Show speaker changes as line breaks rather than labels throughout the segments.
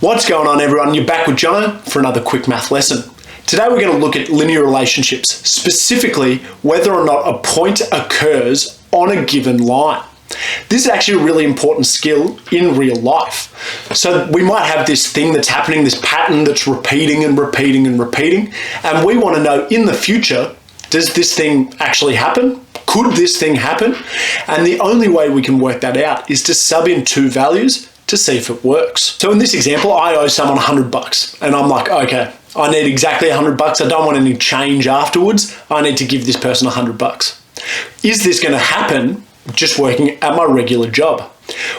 What's going on, everyone? You're back with Jono for another quick math lesson. Today we're going to look at linear relationships, specifically whether or not a point occurs on a given line. This is actually a really important skill in real life. So we might have this thing that's happening, this pattern that's repeating and repeating and repeating, and we want to know in the future, does this thing actually happen? Could this thing happen? And the only way we can work that out is to sub in two values to see if it works. So in this example, I owe someone $100 and I'm like, okay, I need exactly $100. I don't want any change afterwards. I need to give this person $100. Is this going to happen just working at my regular job?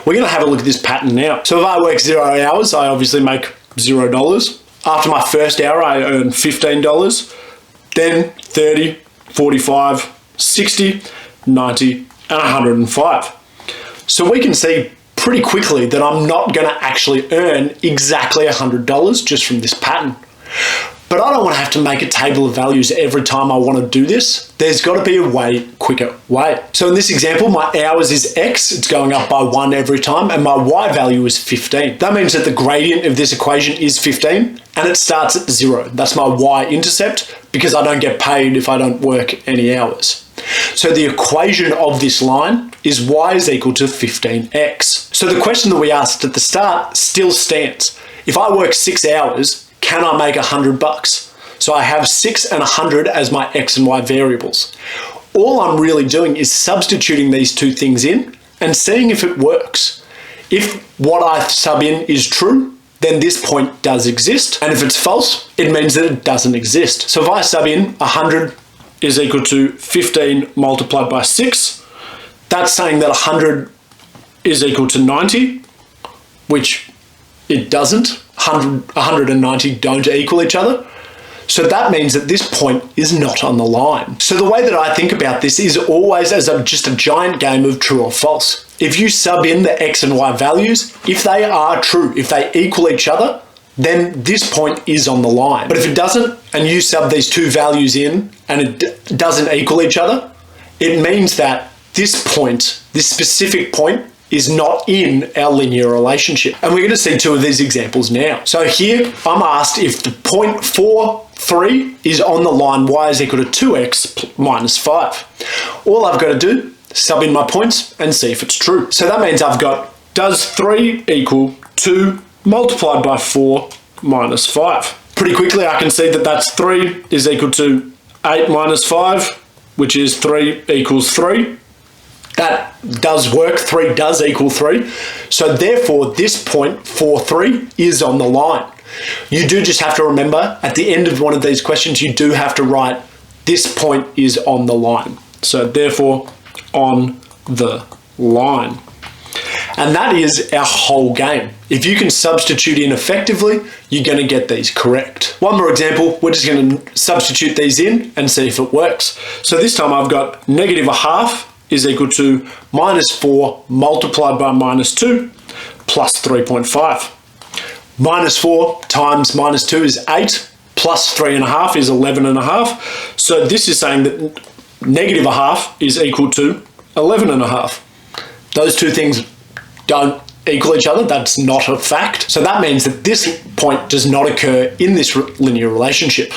We're going to have a look at this pattern now. So if I work 0 hours, I obviously make $0. After my first hour, I earn $15, then 30, 45, 60, 90, and 105. So we can see pretty quickly that I'm not going to actually earn exactly $100 just from this pattern. But I don't want to have to make a table of values every time I want to do this. There's got to be a way quicker way. So in this example, my hours is X, it's going up by 1 every time, and my Y value is 15. That means that the gradient of this equation is 15, and it starts at 0. That's my Y-intercept, because I don't get paid if I don't work any hours. So the equation of this line is Y is equal to 15X. So the question that we asked at the start still stands. If I work 6 hours, can I make $100? So I have 6 and 100 as my X and Y variables. All I'm really doing is substituting these two things in and seeing if it works. If what I sub in is true, then this point does exist. And if it's false, it means that it doesn't exist. So if I sub in 100 is equal to 15 multiplied by 6, that's saying that 100 is equal to 90, which it doesn't. 100 and 90 don't equal each other. So that means that this point is not on the line. So the way that I think about this is always as just a giant game of true or false. If you sub in the X and Y values, if they are true, if they equal each other, then this point is on the line. But if it doesn't, and you sub these two values in and it doesn't equal each other, it means that this point, this specific point, is not in our linear relationship. And we're going to see two of these examples now. So here, I'm asked if the point 4, 3 is on the line Y is equal to 2x minus 5. All I've got to do is sub in my points and see if it's true. So that means I've got, does 3 equal 2 multiplied by 4 minus 5? Pretty quickly, I can see that that's 3 is equal to 8 minus 5, which is 3 equals 3. That does work. 3 does equal 3. So therefore, this point, 4, 3, is on the line. You do just have to remember, at the end of one of these questions, you do have to write, this point is on the line. So therefore, on the line. And that is our whole game. If you can substitute in effectively, you're going to get these correct. One more example, we're just going to substitute these in and see if it works. So this time I've got negative a half is equal to minus 4 multiplied by minus 2 plus 3.5. Minus 4 times minus 2 is 8, plus 3.5 is 11.5. So this is saying that negative a half is equal to 11.5. Those two things don't equal each other. That's not a fact. So that means that this point does not occur in this linear relationship.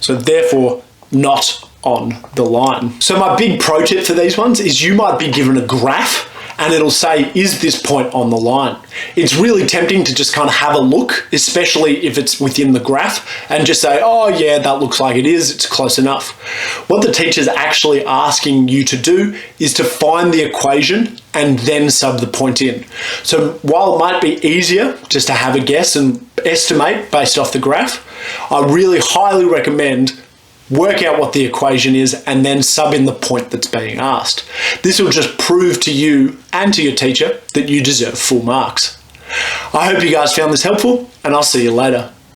So therefore, not on the line. So my big pro tip for these ones is you might be given a graph and it'll say, is this point on the line? It's really tempting to just kind of have a look, especially if it's within the graph, and just say, oh yeah, that looks like it is, it's close enough. What the teacher's actually asking you to do is to find the equation and then sub the point in. So while it might be easier just to have a guess and estimate based off the graph, I really highly recommend work out what the equation is and then sub in the point that's being asked. This will just prove to you and to your teacher that you deserve full marks. I hope you guys found this helpful, and I'll see you later.